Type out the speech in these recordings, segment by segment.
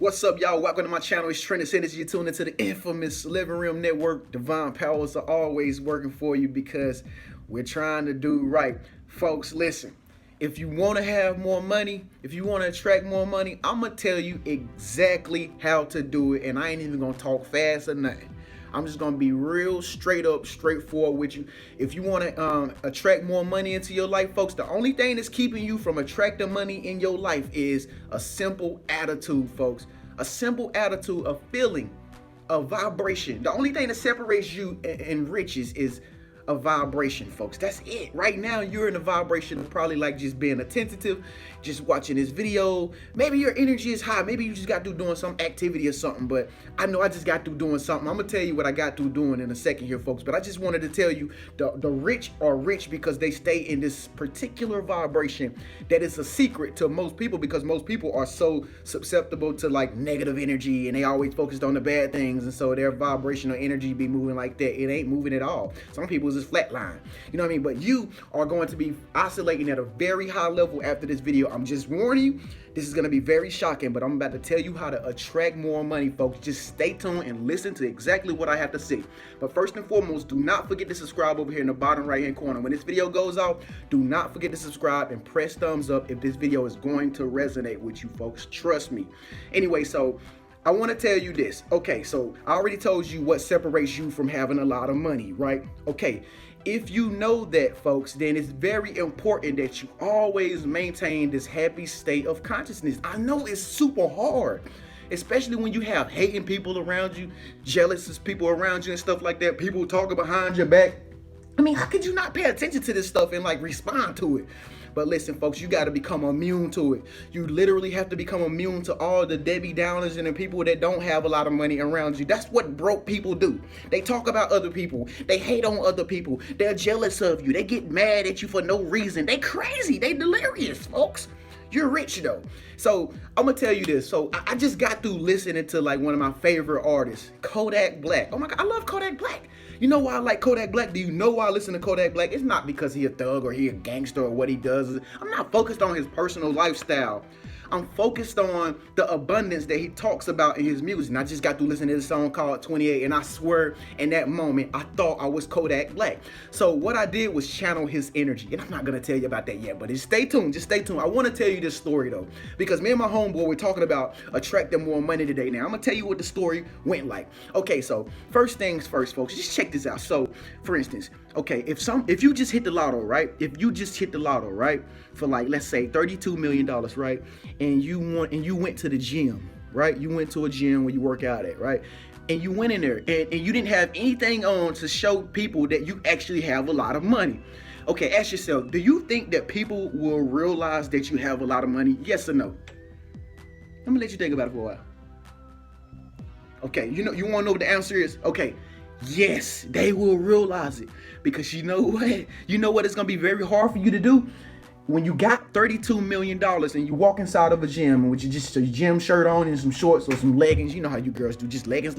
What's up, y'all? Welcome to my channel. It's Trent Energy. You're tuned into the infamous Living Room Network. Divine powers are always working for you because we're trying to do right. Folks, listen. If you want to have more money, if you want to attract more money, I'm going to tell you exactly how to do it. And I ain't even going to talk fast or nothing. I'm just going to be real straight up, straightforward with you. If you want to attract more money into your life, folks, the only thing that's keeping you from attracting money in your life is a simple attitude, folks. A simple attitude, a feeling, a vibration. The only thing that separates you and riches is a vibration, folks. That's it. Right now, you're in a vibration of probably like just being attentive, just watching this video. Maybe your energy is high. Maybe you just got through doing some activity or something. But I know I just got through doing something. I'm gonna tell you what I got through doing in a second here, folks. But I just wanted to tell you the rich are rich because they stay in this particular vibration that is a secret to most people, because most people are so susceptible to like negative energy and they always focused on the bad things, and so their vibrational energy be moving like that. It ain't moving at all. Some people just flatline, you know what I mean? But you are going to be oscillating at a very high level after this video. I'm just warning you, this is going to be very shocking, but I'm about to tell you how to attract more money, folks. Just stay tuned and listen to exactly what I have to say. But first and foremost, do not forget to subscribe over here in the bottom right hand corner. When this video goes out, do not forget to subscribe and press thumbs up if this video is going to resonate with you, folks. Trust me. Anyway, so I want to tell you this. Okay, so I already told you what separates you from having a lot of money, right? Okay, if you know that, folks, then it's very important that you always maintain this happy state of consciousness. I know it's super hard, especially when you have hating people around you, jealous people around you and stuff like that, people talking behind your back. I mean, how could you not pay attention to this stuff and like respond to it? But listen, folks, you got to become immune to it. You literally have to become immune to all the Debbie Downers and the people that don't have a lot of money around you. That's what broke people do. They talk about other people. They hate on other people. They're jealous of you. They get mad at you for no reason. They crazy. They delirious, folks. You're rich though. So I'm gonna tell you this. So I just got through listening to like one of my favorite artists, Kodak Black. Oh my God, I love Kodak Black. You know why I like Kodak Black? Do you know why I listen to Kodak Black? It's not because he a thug or he a gangster or what he does. I'm not focused on his personal lifestyle. I'm focused on the abundance that he talks about in his music. And I just got through listening to this song called 28, and I swear in that moment, I thought I was Kodak Black. So what I did was channel his energy. And I'm not gonna tell you about that yet, but just stay tuned, I wanna tell you this story though, because me and my homeboy were talking about attracting more money today. Now, I'm gonna tell you what the story went like. Okay, so first things first, folks, just check this out. So for instance, okay, if you just hit the lotto, right? If you just hit the lotto, right? For like, let's say $32 million, right? And you went to the gym, right? You went to a gym where you work out at, right? And you went in there and you didn't have anything on to show people that you actually have a lot of money. Okay, ask yourself, do you think that people will realize that you have a lot of money? Yes or no? Let me let you think about it for a while. Okay, you want to know what the answer is? Okay, yes, they will realize it, because you know what? You know what it's going to be very hard for you to do? When you got $32 million and you walk inside of a gym with just a gym shirt on and some shorts or some leggings, you know how you girls do, just leggings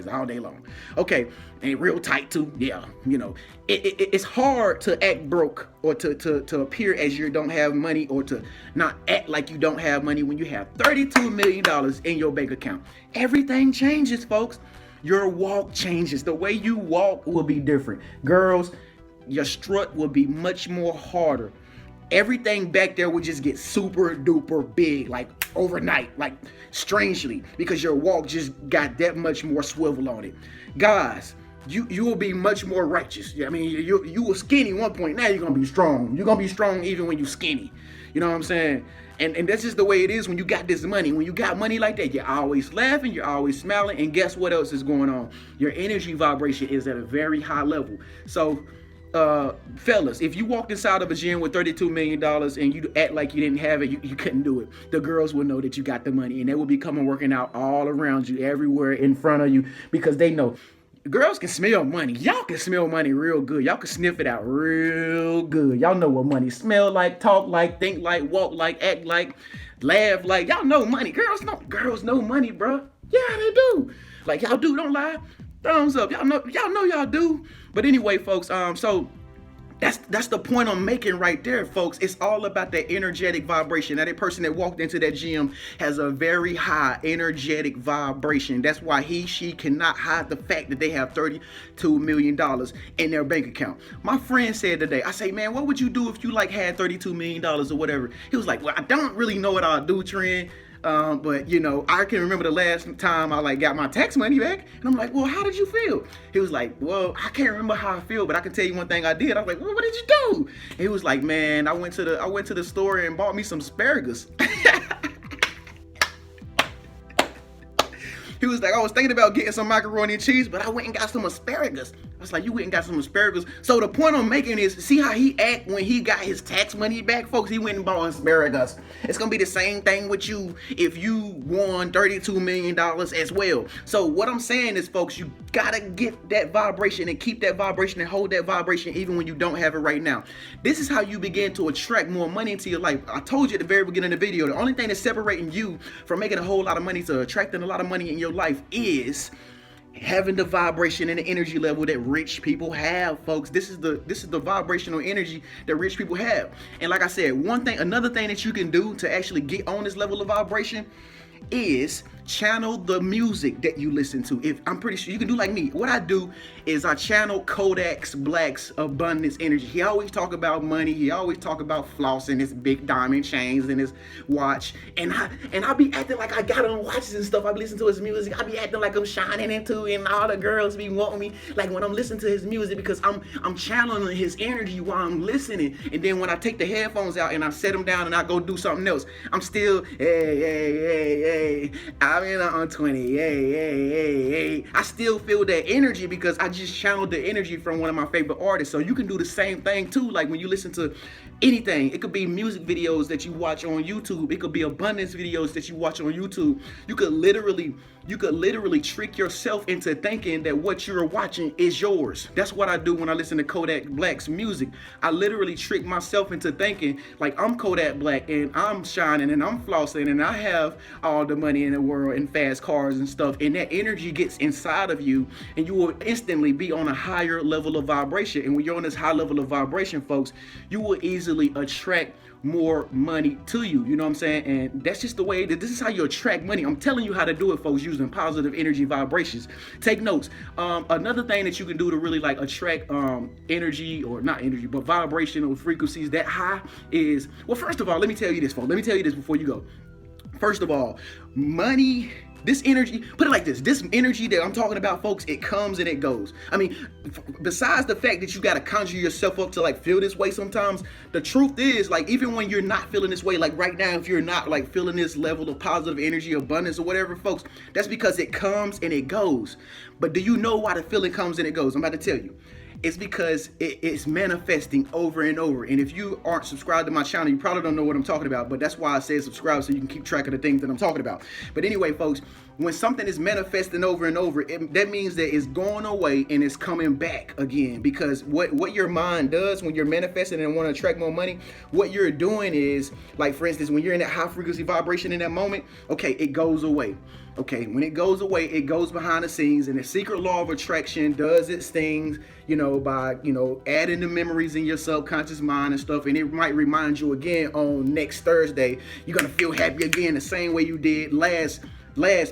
all day long. Okay, and real tight too. Yeah, you know, it's hard to act broke or to appear as you don't have money, or to not act like you don't have money when you have $32 million in your bank account. Everything changes, folks. Your walk changes. The way you walk will be different. Girls, your strut will be much more harder. Everything back there will just get super duper big, like overnight, like strangely, because your walk just got that much more swivel on it. Guys, you will be much more righteous. I mean, you were skinny one point, now you're gonna be strong. You're gonna be strong even when you're skinny. You know what I'm saying? And that's just the way it is when you got this money. When you got money like that, you're always laughing, you're always smiling, and guess what else is going on? Your energy vibration is at a very high level. So fellas, if you walked inside of a gym with $32 million and you act like you didn't have it, you couldn't do it. The girls will know that you got the money, and they will be coming working out all around you, everywhere in front of you, because they know. Girls can smell money. Y'all can smell money real good. Y'all can sniff it out real good. Y'all know what money smell like, talk like, think like, walk like, act like, laugh like. Y'all know money. Girls know money, bro. Yeah, they do. Like, y'all do, don't lie. Thumbs up. Y'all know y'all do. But anyway, folks, so That's the point I'm making right there, folks. It's all about that energetic vibration. Now, that person that walked into that gym has a very high energetic vibration. That's why she cannot hide the fact that they have $32 million in their bank account. My friend said today, I say, man, what would you do if you like had $32 million or whatever? He was like, well, I don't really know what I'll do, Trent. But you know, I can remember the last time I like got my tax money back, and I'm like, well, how did you feel? He was like, well, I can't remember how I feel, but I can tell you one thing I did. I was like, well, what did you do? And he was like, man, I went to the store and bought me some asparagus. He was like, I was thinking about getting some macaroni and cheese, but I went and got some asparagus. I was like, you went and got some asparagus. So the point I'm making is, see how he act when he got his tax money back, folks? He went and bought asparagus. It's gonna be the same thing with you if you won $32 million as well. So what I'm saying is, folks, you gotta get that vibration and keep that vibration and hold that vibration even when you don't have it right now. This is how you begin to attract more money into your life. I told you at the very beginning of the video, the only thing that's separating you from making a whole lot of money to attracting a lot of money in your life is having the vibration and the energy level that rich people have, folks. This is the vibrational energy that rich people have. And like I said, another thing that you can do to actually get on this level of vibration is channel the music that you listen to. If I'm pretty sure you can do like me. What I do is I channel Kodak Black's abundance energy. He always talk about money. He always talk about flossing his big diamond chains and his watch. And I be acting like I got on watches and stuff. I be listening to his music. I be acting like I'm shining into it, and all the girls be wanting me like when I'm listening to his music, because I'm channeling his energy while I'm listening. And then when I take the headphones out and I set them down and I go do something else, I'm still hey. I'm in on 20. Hey. I still feel that energy because I just channeled the energy from one of my favorite artists. So you can do the same thing too. Like when you listen to anything, it could be music videos that you watch on YouTube. It could be abundance videos that you watch on YouTube. You could literally trick yourself into thinking that what you're watching is yours. That's what I do when I listen to Kodak Black's music. I literally trick myself into thinking like I'm Kodak Black and I'm shining and I'm flossing and I have all the money in the world and fast cars and stuff. And that energy gets inside of you and you will instantly be on a higher level of vibration. And when you're on this high level of vibration, folks, you will easily attract more money to you. You know what I'm saying? And that's just the way that this is how you attract money. I'm telling you how to do it, folks, using positive energy vibrations. Take notes. Another thing that you can do to really like attract energy, or not energy, but vibrational frequencies that high is, well, first of all, let me tell you this, folks. Let me tell you this before you go. First of all, money, this energy, put it like this energy that I'm talking about, folks, it comes and it goes. I mean, besides the fact that you got to conjure yourself up to like feel this way sometimes, the truth is, like, even when you're not feeling this way, like right now, if you're not like feeling this level of positive energy, abundance or whatever, folks, that's because it comes and it goes. But do you know why the feeling comes and it goes? I'm about to tell you. It's because it's manifesting over and over. And if you aren't subscribed to my channel, you probably don't know what I'm talking about. But that's why I say subscribe, so you can keep track of the things that I'm talking about. But anyway, folks, when something is manifesting over and over, that means that it's going away and it's coming back again. Because what your mind does when you're manifesting and want to attract more money, what you're doing is, like, for instance, when you're in that high frequency vibration in that moment, okay, it goes away. Okay, when it goes away, it goes behind the scenes, and the secret law of attraction does its things, by, adding the memories in your subconscious mind and stuff. And it might remind you again on next Thursday, you're going to feel happy again the same way you did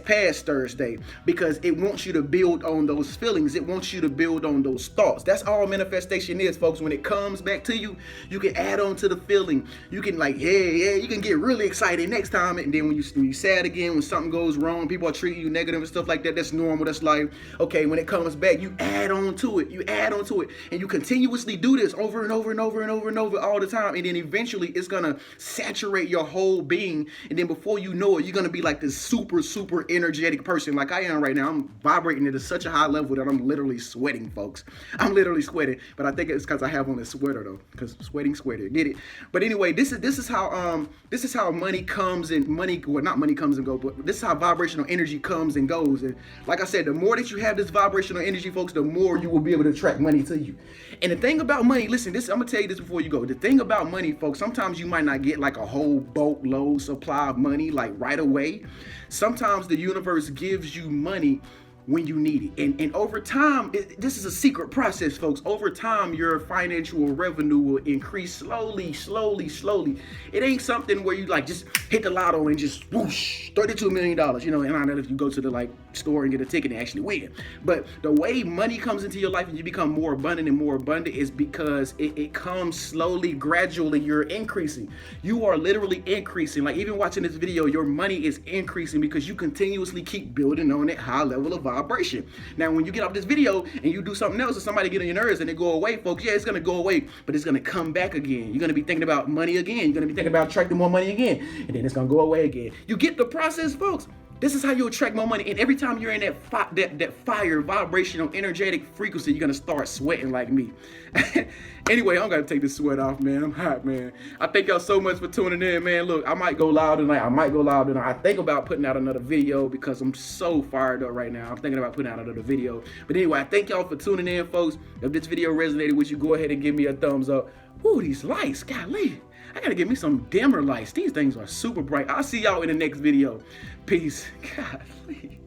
past Thursday, because it wants you to build on those feelings. It wants you to build on those thoughts. That's all manifestation is, folks. When it comes back to you, you can add on to the feeling. You can you can get really excited next time. And then when you sad again, when something goes wrong, people are treating you negative and stuff like that, that's normal. That's life. Okay, when it comes back, you add on to it. You add on to it. And you continuously do this over and over and over and over and over all the time. And then eventually it's going to saturate your whole being. And then before you know it, you're going to be like this super energetic person like I am right now. I'm vibrating at such a high level that I'm literally sweating, folks. I'm literally sweating, but I think it's because I have on a sweater though, because sweater, get it? But anyway, this is how money comes and not money comes and goes, but this is how vibrational energy comes and goes. And like I said, the more that you have this vibrational energy, folks, the more you will be able to attract money to you. And the thing about money, listen, I'm gonna tell you this before you go. The thing about money, folks, sometimes you might not get like a whole boatload supply of money like right away. Sometimes the universe gives you money when you need it. And over time, this is a secret process, folks. Over time, your financial revenue will increase slowly, slowly, slowly. It ain't something where you like just hit the lotto and just whoosh, $32 million, you know, and I know if you go to the like store and get a ticket and actually win. But the way money comes into your life and you become more abundant and more abundant is because it comes slowly, gradually. You're increasing. You are literally increasing. Like even watching this video, your money is increasing because you continuously keep building on that high level of vibration. Now, when you get off this video and you do something else or somebody get on your nerves and it go away, folks, yeah, it's going to go away, but it's going to come back again. You're going to be thinking about money again. You're going to be thinking about attracting more money again, and then it's going to go away again. You get the process, folks? This is how you attract more money. And every time you're in that fire, vibrational, energetic frequency, you're going to start sweating like me. Anyway, I'm going to take this sweat off, man. I'm hot, man. I thank y'all so much for tuning in, man. Look, I might go live tonight. I think about putting out another video because I'm so fired up right now. I'm thinking about putting out another video. But anyway, I thank y'all for tuning in, folks. If this video resonated with you, go ahead and give me a thumbs up. Ooh, these lights, golly. I gotta get me some dimmer lights. These things are super bright. I'll see y'all in the next video. Peace. Golly.